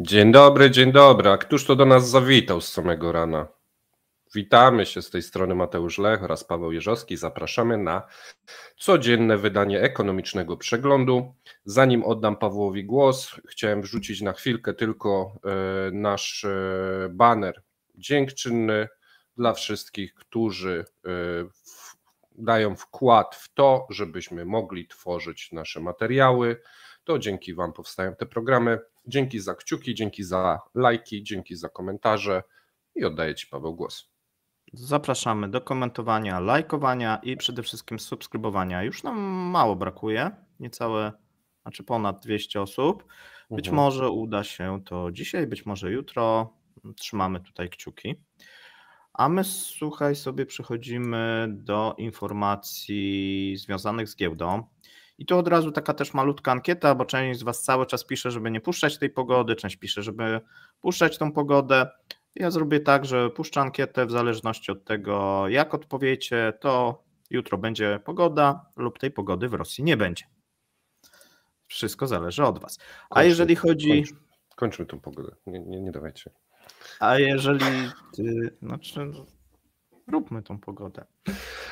Dzień dobry, dzień dobry. A któż to do nas zawitał z samego rana? Witamy się, z tej strony Mateusz Lech oraz Paweł Jeżowski. Zapraszamy na codzienne wydanie ekonomicznego przeglądu. Zanim oddam Pawłowi głos, chciałem wrzucić na chwilkę tylko nasz baner dziękczynny dla wszystkich, którzy dają wkład w to, żebyśmy mogli tworzyć nasze materiały. To dzięki Wam powstają te programy. Dzięki za kciuki, dzięki za lajki, dzięki za komentarze i oddaję Ci, Paweł, głos. Zapraszamy do komentowania, lajkowania i przede wszystkim subskrybowania. Już nam mało brakuje, ponad 200 osób. Być może uda się to dzisiaj, być może jutro. Trzymamy tutaj kciuki. A my, słuchaj, sobie przechodzimy do informacji związanych z giełdą. I tu od razu taka też malutka ankieta, bo część z Was cały czas pisze, żeby nie puszczać tej pogody, część pisze, żeby puszczać tą pogodę. Ja zrobię tak, że puszczę ankietę w zależności od tego, jak odpowiecie, to jutro będzie pogoda lub tej pogody w Rosji nie będzie. Wszystko zależy od Was. A jeżeli chodzi... Kończmy tą pogodę, nie dawajcie. A jeżeli... Róbmy tą pogodę.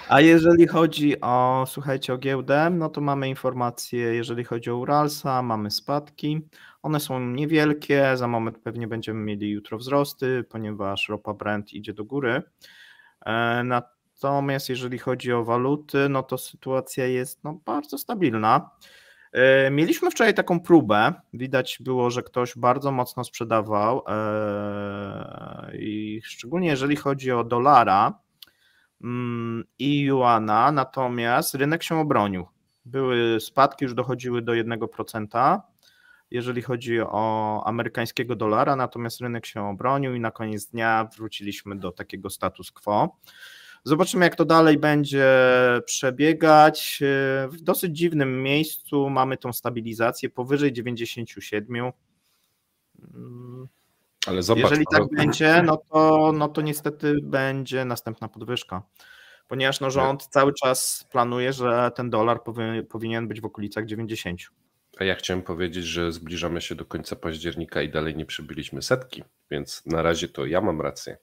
A jeżeli chodzi o, słuchajcie, o giełdę, no to mamy informacje, jeżeli chodzi o Uralsa, mamy spadki. One są niewielkie, za moment pewnie będziemy mieli jutro wzrosty, ponieważ ropa Brent idzie do góry. Natomiast jeżeli chodzi o waluty, no to sytuacja jest bardzo stabilna. Mieliśmy wczoraj taką próbę, widać było, że ktoś bardzo mocno sprzedawał i szczególnie jeżeli chodzi o dolara i juana, natomiast rynek się obronił. Były spadki, już dochodziły do 1%, jeżeli chodzi o amerykańskiego dolara, natomiast rynek się obronił i na koniec dnia wróciliśmy do takiego status quo. Zobaczymy, jak to dalej będzie przebiegać. W dosyć dziwnym miejscu mamy tą stabilizację powyżej 97. Ale zobacz, jeżeli tak będzie, no to niestety będzie następna podwyżka, ponieważ rząd cały czas planuje, że ten dolar powinien być w okolicach 90. A ja chciałem powiedzieć, że zbliżamy się do końca października i dalej nie przybyliśmy setki, więc na razie to ja mam rację,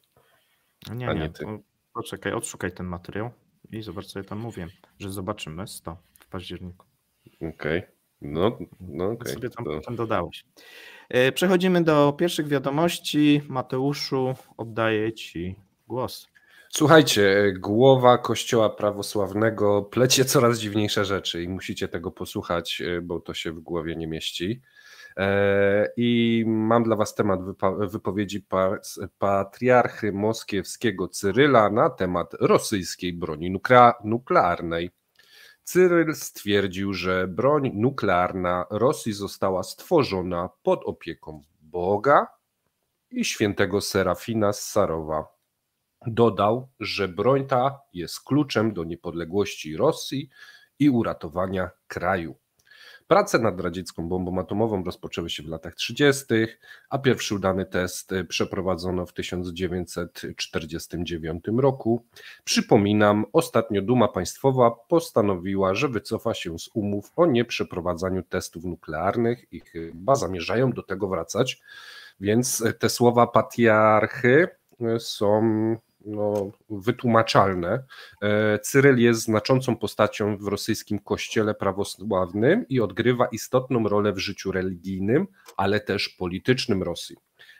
a nie ty. Poczekaj, odszukaj ten materiał i zobacz, co ja tam mówię, że zobaczymy 100 w październiku. Okej. No okej. Sobie tam potem dodałeś. Przechodzimy do pierwszych wiadomości. Mateuszu, oddaję Ci głos. Słuchajcie, głowa Kościoła prawosławnego plecie coraz dziwniejsze rzeczy i musicie tego posłuchać, bo to się w głowie nie mieści. I mam dla Was temat wypowiedzi patriarchy moskiewskiego Cyryla na temat rosyjskiej broni nuklearnej. Cyryl stwierdził, że broń nuklearna Rosji została stworzona pod opieką Boga i świętego Serafina z Sarowa. Dodał, że broń ta jest kluczem do niepodległości Rosji i uratowania kraju. Prace nad radziecką bombą atomową rozpoczęły się w latach 30., a pierwszy udany test przeprowadzono w 1949 roku. Przypominam, ostatnio Duma Państwowa postanowiła, że wycofa się z umów o nieprzeprowadzaniu testów nuklearnych i chyba zamierzają do tego wracać, więc te słowa patriarchy są wytłumaczalne. Cyryl jest znaczącą postacią w rosyjskim kościele prawosławnym i odgrywa istotną rolę w życiu religijnym, ale też politycznym Rosji.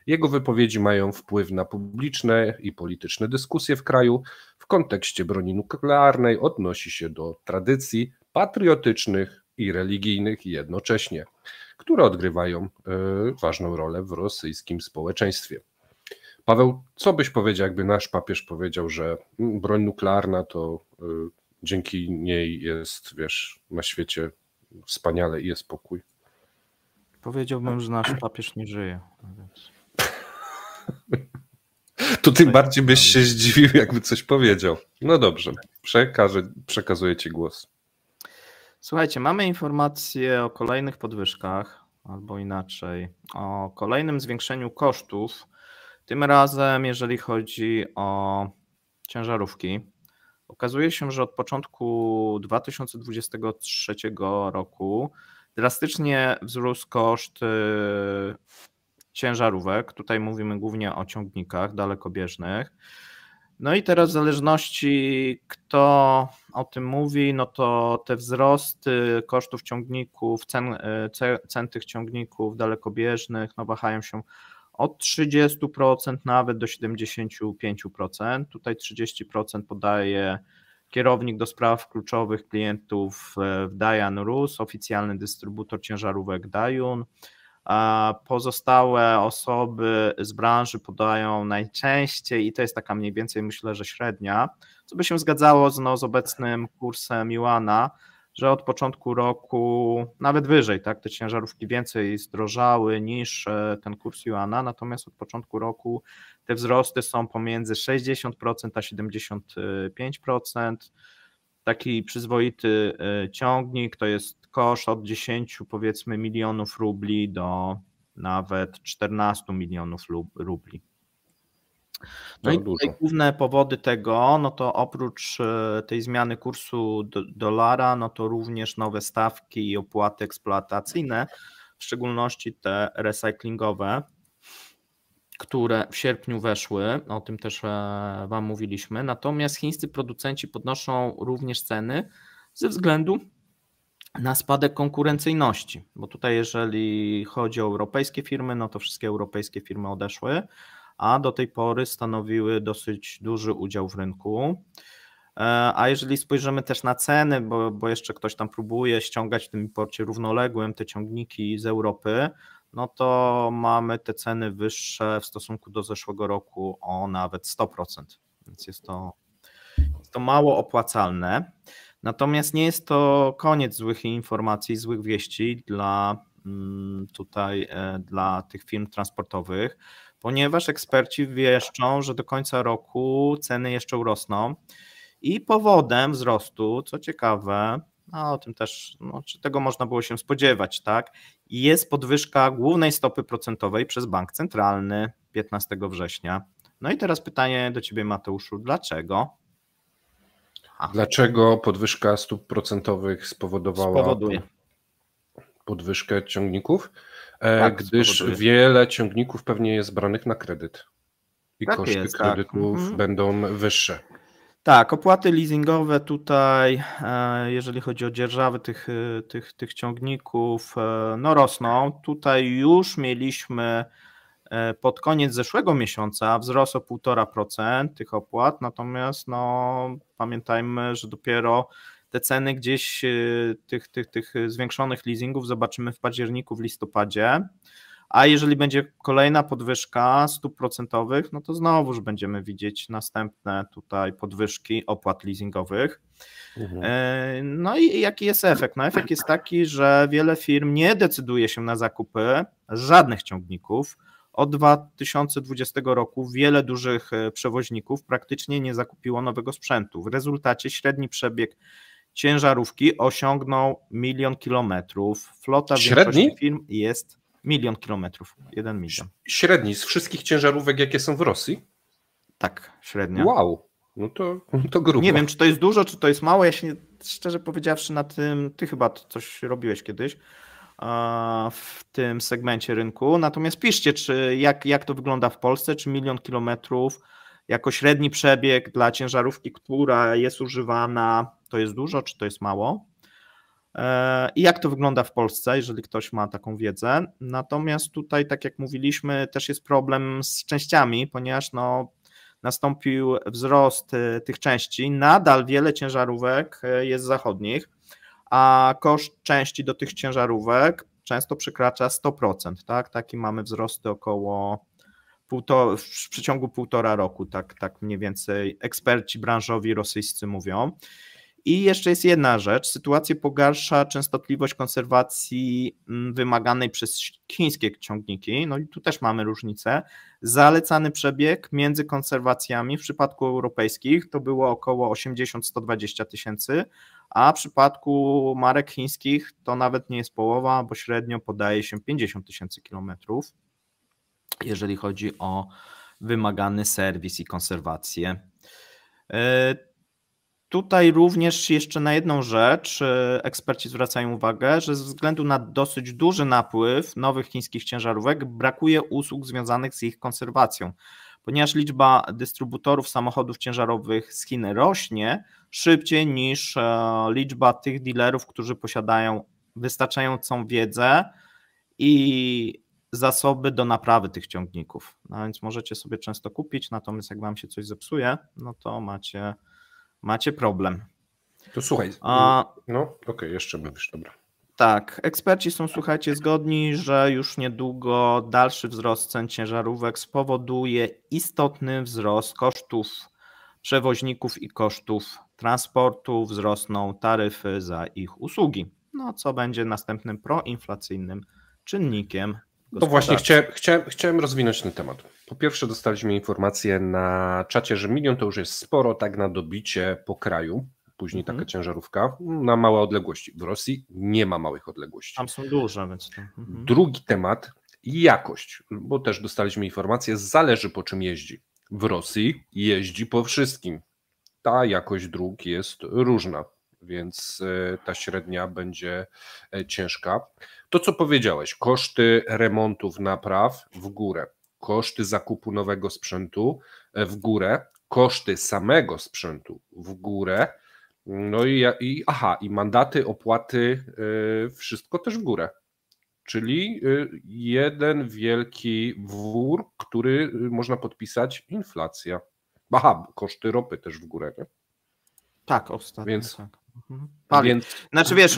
Jego wypowiedzi mają wpływ na publiczne i polityczne dyskusje w kraju. W kontekście broni nuklearnej odnosi się do tradycji patriotycznych i religijnych jednocześnie, które odgrywają ważną rolę w rosyjskim społeczeństwie. Paweł, co byś powiedział, jakby nasz papież powiedział, że broń nuklearna to dzięki niej jest, na świecie wspaniale i jest pokój? Powiedziałbym, że nasz papież nie żyje. Więc... To tym bardziej byś się zdziwił, jakby coś powiedział. No dobrze, przekazuję Ci głos. Słuchajcie, mamy informacje o kolejnych podwyżkach, albo inaczej, o kolejnym zwiększeniu kosztów. Tym razem, jeżeli chodzi o ciężarówki, okazuje się, że od początku 2023 roku drastycznie wzrósł koszt ciężarówek. Tutaj mówimy głównie o ciągnikach dalekobieżnych. No i teraz w zależności kto o tym mówi, no to te wzrosty kosztów ciągników, cen tych ciągników dalekobieżnych no wahają się od 30% nawet do 75%. Tutaj 30% podaje kierownik do spraw kluczowych klientów w Dajan Rus, oficjalny dystrybutor ciężarówek Dajun. A pozostałe osoby z branży podają najczęściej, i to jest taka mniej więcej myślę, że średnia, co by się zgadzało z obecnym kursem juana, że od początku roku nawet wyżej, tak, te ciężarówki więcej zdrożały niż ten kurs juana, natomiast od początku roku te wzrosty są pomiędzy 60% a 75%. Taki przyzwoity ciągnik to jest koszt od 10 powiedzmy milionów rubli do nawet 14 milionów rubli. No i tutaj główne powody tego, no to oprócz tej zmiany kursu dolara, no to również nowe stawki i opłaty eksploatacyjne, w szczególności te recyklingowe, które w sierpniu weszły, o tym też Wam mówiliśmy, natomiast chińscy producenci podnoszą również ceny ze względu na spadek konkurencyjności, bo tutaj jeżeli chodzi o europejskie firmy, no to wszystkie europejskie firmy odeszły, a do tej pory stanowiły dosyć duży udział w rynku. A jeżeli spojrzymy też na ceny, bo jeszcze ktoś tam próbuje ściągać w tym imporcie równoległym te ciągniki z Europy, no to mamy te ceny wyższe w stosunku do zeszłego roku o nawet 100%, więc jest to mało opłacalne. Natomiast nie jest to koniec złych informacji, złych wieści dla tych firm transportowych, ponieważ eksperci wieszczą, że do końca roku ceny jeszcze urosną i powodem wzrostu, co ciekawe, a o tym też, czy tego można było się spodziewać, tak, jest podwyżka głównej stopy procentowej przez Bank Centralny 15 września. No i teraz pytanie do Ciebie, Mateuszu, dlaczego? Dlaczego podwyżka stóp procentowych spowodowała podwyżkę ciągników? Tak, gdyż wiele ciągników pewnie jest branych na kredyt i tak koszty kredytów będą wyższe. Tak, opłaty leasingowe tutaj, jeżeli chodzi o dzierżawy tych ciągników, no rosną. Tutaj już mieliśmy pod koniec zeszłego miesiąca wzrost o 1,5% tych opłat, natomiast pamiętajmy, że dopiero te ceny gdzieś tych zwiększonych leasingów zobaczymy w październiku, w listopadzie, a jeżeli będzie kolejna podwyżka stóp procentowych, no to znowuż będziemy widzieć następne tutaj podwyżki opłat leasingowych. No i jaki jest efekt? No efekt jest taki, że wiele firm nie decyduje się na zakupy żadnych ciągników. Od 2020 roku wiele dużych przewoźników praktycznie nie zakupiło nowego sprzętu. W rezultacie średni przebieg ciężarówki osiągnął 1 000 000 kilometrów. Flota w większości firm jest 1 000 000 kilometrów. 1 milion. Średni z wszystkich ciężarówek, jakie są w Rosji? Tak, średnia. Wow, no to grubo. Nie wiem, czy to jest dużo, czy to jest mało. Ja się szczerze powiedziawszy na tym, ty chyba coś robiłeś kiedyś w tym segmencie rynku. Natomiast piszcie, jak to wygląda w Polsce, czy 1 000 000 kilometrów jako średni przebieg dla ciężarówki, która jest używana, to jest dużo, czy to jest mało? I jak to wygląda w Polsce, jeżeli ktoś ma taką wiedzę. Natomiast tutaj, tak jak mówiliśmy, też jest problem z częściami, ponieważ nastąpił wzrost tych części. Nadal wiele ciężarówek jest zachodnich, a koszt części do tych ciężarówek często przekracza 100%. Tak? Taki mamy wzrosty około w przeciągu 1,5 roku, tak mniej więcej eksperci branżowi rosyjscy mówią. I jeszcze jest jedna rzecz, sytuację pogarsza częstotliwość konserwacji wymaganej przez chińskie ciągniki, no i tu też mamy różnicę. Zalecany przebieg między konserwacjami w przypadku europejskich to było około 80-120 tysięcy, a w przypadku marek chińskich to nawet nie jest połowa, bo średnio podaje się 50 tysięcy kilometrów, jeżeli chodzi o wymagany serwis i konserwację. Tutaj również jeszcze na jedną rzecz eksperci zwracają uwagę, że ze względu na dosyć duży napływ nowych chińskich ciężarówek brakuje usług związanych z ich konserwacją. Ponieważ liczba dystrybutorów samochodów ciężarowych z Chin rośnie szybciej niż liczba tych dealerów, którzy posiadają wystarczającą wiedzę i zasoby do naprawy tych ciągników. No więc możecie sobie często kupić, natomiast jak wam się coś zepsuje, no to macie problem. To słuchaj, okej, jeszcze mówisz, dobra. Tak, eksperci są, słuchajcie, zgodni, że już niedługo dalszy wzrost cen ciężarówek spowoduje istotny wzrost kosztów przewoźników i kosztów transportu, wzrosną taryfy za ich usługi, no co będzie następnym proinflacyjnym czynnikiem. No właśnie, chciałem rozwinąć ten temat. Po pierwsze, dostaliśmy informację na czacie, że 1 milion to już jest sporo, tak na dobicie po kraju. Później taka ciężarówka na małe odległości. W Rosji nie ma małych odległości. Tam są duże, więc to... Drugi temat, jakość, bo też dostaliśmy informację, zależy po czym jeździ. W Rosji jeździ po wszystkim. Ta jakość dróg jest różna, więc ta średnia będzie ciężka. To, co powiedziałeś, koszty remontów, napraw w górę, koszty zakupu nowego sprzętu w górę, koszty samego sprzętu w górę, no i mandaty, opłaty, wszystko też w górę. Czyli jeden wielki wór, który można podpisać inflacja. Koszty ropy też w górę, nie? Tak, ostatnio. Więc, tak. Znaczy wiesz,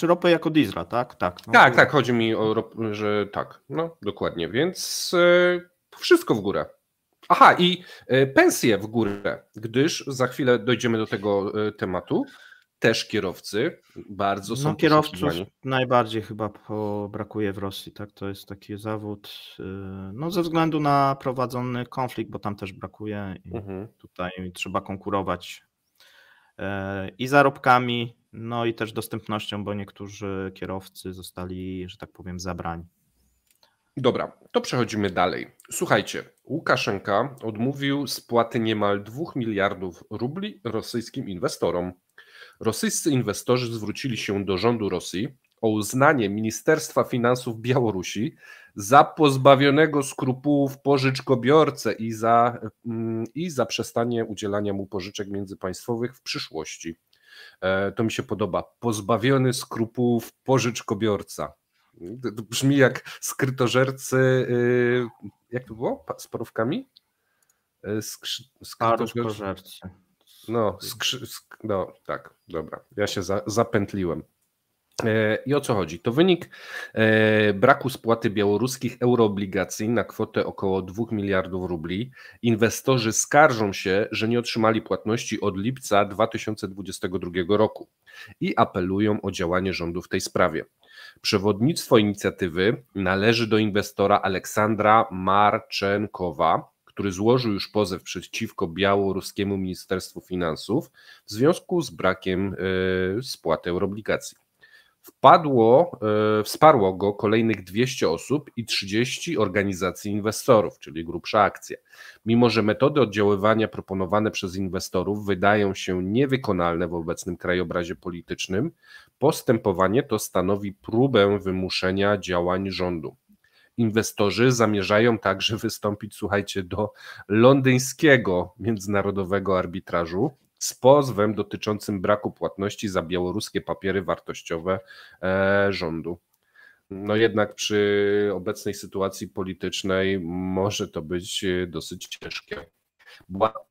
ropy jako diesla, tak? Tak, chodzi mi o ropę, że tak, no dokładnie, więc wszystko w górę. I pensje w górę, gdyż za chwilę dojdziemy do tego tematu. Też kierowcy bardzo są kierowców najbardziej chyba brakuje w Rosji, tak? To jest taki zawód, ze względu na prowadzony konflikt, bo tam też brakuje i tutaj trzeba konkurować i zarobkami, no i też dostępnością, bo niektórzy kierowcy zostali, że tak powiem, zabrani. Dobra, to przechodzimy dalej. Słuchajcie, Łukaszenka odmówił spłaty niemal 2 miliardów rubli rosyjskim inwestorom. Rosyjscy inwestorzy zwrócili się do rządu Rosji o uznanie Ministerstwa Finansów Białorusi za pozbawionego skrupułów pożyczkobiorcę i za przestanie udzielania mu pożyczek międzypaństwowych w przyszłości. To mi się podoba. Pozbawiony skrupułów pożyczkobiorca. To brzmi jak skrytożercy. Jak to było? Z parówkami? Parówkożercy. Tak, dobra. Ja się zapętliłem. I o co chodzi? To wynik braku spłaty białoruskich euroobligacji na kwotę około 2 miliardów rubli. Inwestorzy skarżą się, że nie otrzymali płatności od lipca 2022 roku i apelują o działanie rządu w tej sprawie. Przewodnictwo inicjatywy należy do inwestora Aleksandra Marczenkowa, który złożył już pozew przeciwko białoruskiemu Ministerstwu Finansów w związku z brakiem spłaty euroobligacji. Wsparło go kolejnych 200 osób i 30 organizacji inwestorów, czyli grubsza akcja. Mimo że metody oddziaływania proponowane przez inwestorów wydają się niewykonalne w obecnym krajobrazie politycznym, postępowanie to stanowi próbę wymuszenia działań rządu. Inwestorzy zamierzają także wystąpić, słuchajcie, do londyńskiego międzynarodowego arbitrażu z pozwem dotyczącym braku płatności za białoruskie papiery wartościowe rządu. No jednak przy obecnej sytuacji politycznej może to być dosyć ciężkie.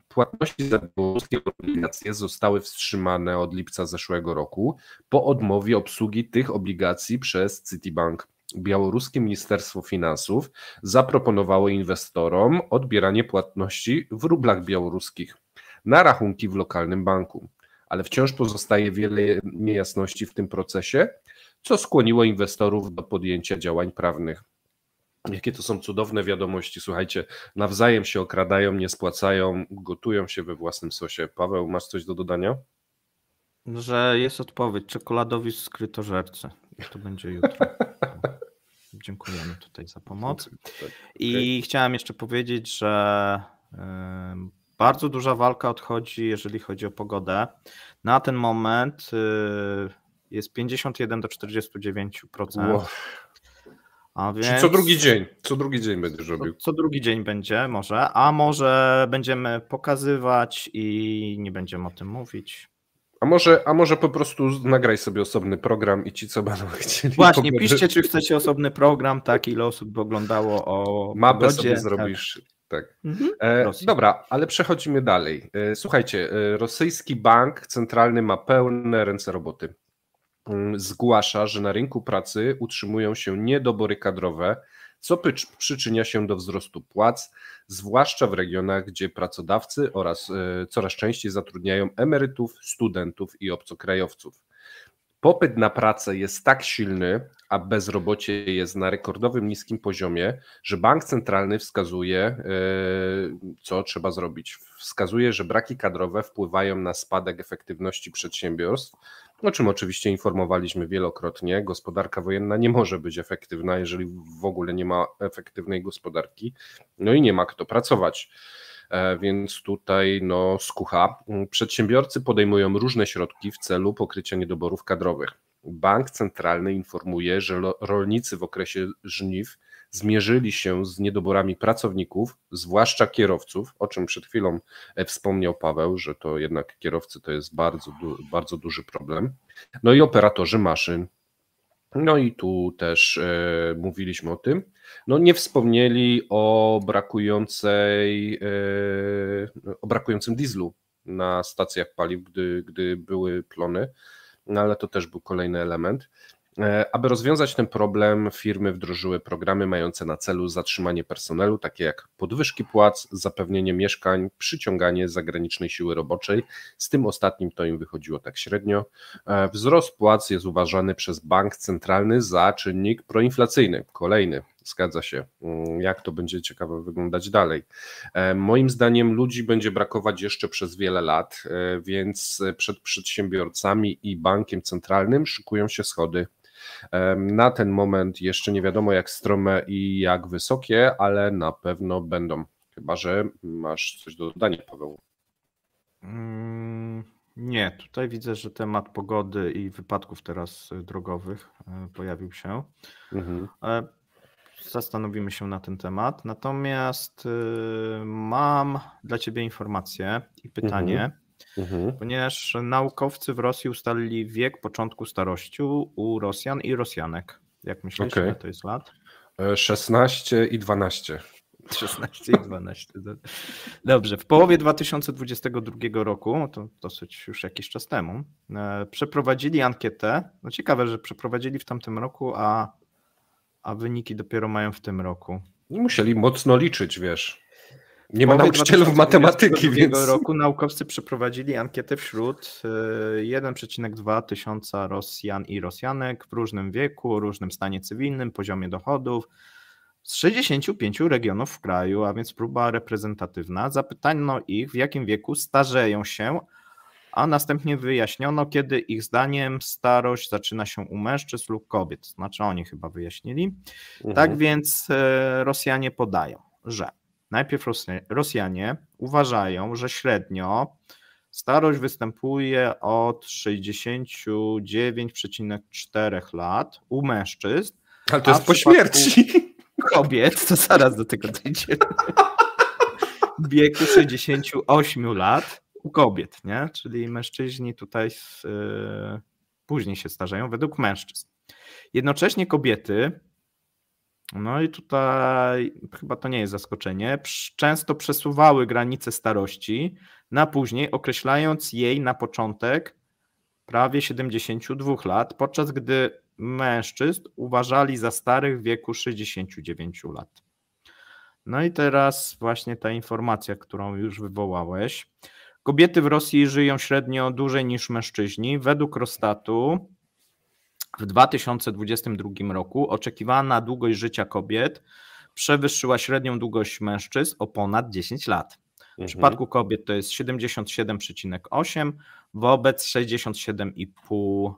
Płatności za białoruskie obligacje zostały wstrzymane od lipca zeszłego roku po odmowie obsługi tych obligacji przez Citibank. Białoruskie Ministerstwo Finansów zaproponowało inwestorom odbieranie płatności w rublach białoruskich na rachunki w lokalnym banku, ale wciąż pozostaje wiele niejasności w tym procesie, co skłoniło inwestorów do podjęcia działań prawnych. Jakie to są cudowne wiadomości, słuchajcie, nawzajem się okradają, nie spłacają, gotują się we własnym sosie. Paweł, masz coś do dodania? Że jest odpowiedź, czekoladowi skrytożercy. To będzie jutro. Dziękujemy tutaj za pomoc. I chciałem jeszcze powiedzieć, że Bardzo duża walka odchodzi, jeżeli chodzi o pogodę. Na ten moment jest 51 do 49%. Wow. A więc... Czyli co drugi dzień będziesz robił. Co drugi dzień będzie może, a może będziemy pokazywać i nie będziemy o tym mówić. A może po prostu nagraj sobie osobny program i ci, co będą chcieli. Właśnie, piszcie, czy chcecie osobny program, tak, ile osób by oglądało o mapę pogodzie. sobie zrobisz. Tak. Mhm. Dobra, ale przechodzimy dalej. Słuchajcie, rosyjski bank centralny ma pełne ręce roboty. Zgłasza, że na rynku pracy utrzymują się niedobory kadrowe, co przyczynia się do wzrostu płac, zwłaszcza w regionach, gdzie pracodawcy oraz coraz częściej zatrudniają emerytów, studentów i obcokrajowców. Popyt na pracę jest tak silny, a bezrobocie jest na rekordowym niskim poziomie, że bank centralny wskazuje, co trzeba zrobić. Wskazuje, że braki kadrowe wpływają na spadek efektywności przedsiębiorstw, o czym oczywiście informowaliśmy wielokrotnie. Gospodarka wojenna nie może być efektywna, jeżeli w ogóle nie ma efektywnej gospodarki, no i nie ma kto pracować. Więc tutaj skucha. Przedsiębiorcy podejmują różne środki w celu pokrycia niedoborów kadrowych. Bank centralny informuje, że rolnicy w okresie żniw zmierzyli się z niedoborami pracowników, zwłaszcza kierowców, o czym przed chwilą wspomniał Paweł, że to jednak kierowcy to jest bardzo duży problem. No i operatorzy maszyn. No i tu też mówiliśmy o tym. No nie wspomnieli o brakującym dieslu na stacjach paliw, gdy były plony, no ale to też był kolejny element. Aby rozwiązać ten problem, firmy wdrożyły programy mające na celu zatrzymanie personelu, takie jak podwyżki płac, zapewnienie mieszkań, przyciąganie zagranicznej siły roboczej. Z tym ostatnim to im wychodziło tak średnio. Wzrost płac jest uważany przez bank centralny za czynnik proinflacyjny. Kolejny, zgadza się. Jak to będzie ciekawe wyglądać dalej. Moim zdaniem ludzi będzie brakować jeszcze przez wiele lat, więc przed przedsiębiorcami i bankiem centralnym szykują się schody. Na ten moment jeszcze nie wiadomo jak strome i jak wysokie, ale na pewno będą. Chyba że masz coś do dodania, Paweł. Nie, tutaj widzę, że temat pogody i wypadków teraz drogowych pojawił się. Zastanowimy się na ten temat. Natomiast mam dla Ciebie informację i pytanie, ponieważ naukowcy w Rosji ustalili wiek początku starości u Rosjan i Rosjanek. Jak myślisz, ile to jest lat? 16 i 12. 16 i 12. Dobrze, w połowie 2022 roku, to dosyć już jakiś czas temu, przeprowadzili ankietę. No ciekawe, że przeprowadzili w tamtym roku, a wyniki dopiero mają w tym roku. Musieli mocno liczyć, wiesz. Nie ma nauczycielów matematyki, więc... W roku naukowcy przeprowadzili ankietę wśród 1,2 tysiąca Rosjan i Rosjanek w różnym wieku, różnym stanie cywilnym, poziomie dochodów z 65 regionów w kraju, a więc próba reprezentatywna. Zapytano ich, w jakim wieku starzeją się, a następnie wyjaśniono, kiedy ich zdaniem starość zaczyna się u mężczyzn lub kobiet. Znaczy oni chyba wyjaśnili. Tak więc Rosjanie podają, że najpierw Rosjanie uważają, że średnio starość występuje od 69,4 lat u mężczyzn. Ale to jest po śmierci. Kobiet, to zaraz do tego dojdziemy. W wieku 68 lat u kobiet, nie? Czyli mężczyźni tutaj później się starzeją według mężczyzn. Jednocześnie kobiety, no i tutaj chyba to nie jest zaskoczenie, często przesuwały granice starości na później, określając jej na początek prawie 72 lat, podczas gdy mężczyzn uważali za starych w wieku 69 lat. No i teraz właśnie ta informacja, którą już wywołałeś. Kobiety w Rosji żyją średnio dłużej niż mężczyźni. Według Roστatu w 2022 roku oczekiwana długość życia kobiet przewyższyła średnią długość mężczyzn o ponad 10 lat. W przypadku kobiet to jest 77,8 wobec 67,5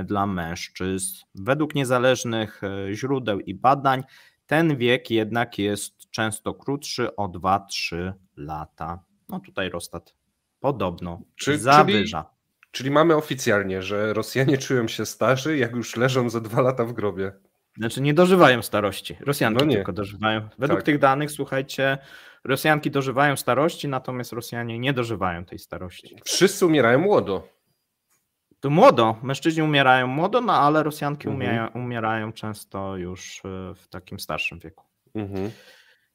dla mężczyzn. Według niezależnych źródeł i badań ten wiek jednak jest często krótszy o 2-3 lata. No tutaj Rosstat podobno zawyża. Czyli mamy oficjalnie, że Rosjanie czują się starzy, jak już leżą za 2 lata w grobie. Znaczy nie dożywają starości. Rosjanki tylko dożywają. Według tych danych, słuchajcie, Rosjanki dożywają starości, natomiast Rosjanie nie dożywają tej starości. Wszyscy umierają młodo. To młodo. Mężczyźni umierają młodo, no ale Rosjanki umierają często już w takim starszym wieku.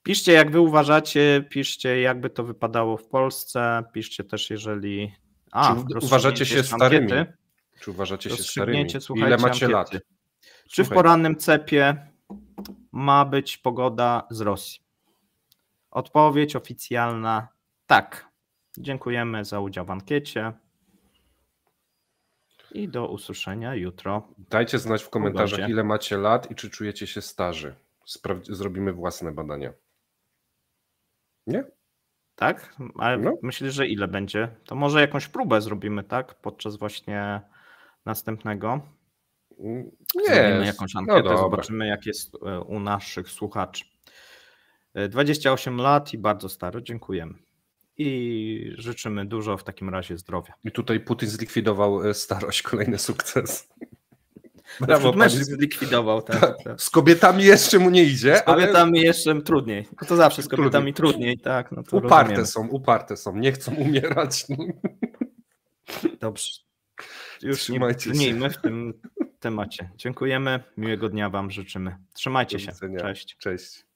Piszcie, jak wy uważacie, piszcie, jakby to wypadało w Polsce, piszcie też, jeżeli... Czy uważacie się starymi? Czy uważacie się starymi? Ile macie lat? Czy w porannym cepie ma być pogoda z Rosji? Odpowiedź oficjalna tak. Dziękujemy za udział w ankiecie i do usłyszenia jutro. Dajcie znać w komentarzach, ile macie lat i czy czujecie się starzy. Zrobimy własne badania. Nie? Tak? Ale myślisz, że ile będzie? To może jakąś próbę zrobimy, tak? Podczas właśnie następnego. Zrobimy jakąś ankietę, zobaczymy, jak jest u naszych słuchaczy. 28 lat i bardzo stary, dziękujemy. I życzymy dużo w takim razie zdrowia. I tutaj Putin zlikwidował starość, kolejny sukces. Brawo, mężczyzn zlikwidował. Tak. Z kobietami jeszcze mu nie idzie. Z kobietami jeszcze trudniej. To zawsze z kobietami trudniej. Tak, no to uparte są, nie chcą umierać. Dobrze. Już nie mniejmy w tym temacie. Dziękujemy, miłego dnia wam życzymy. Trzymajcie się. Cześć. Cześć.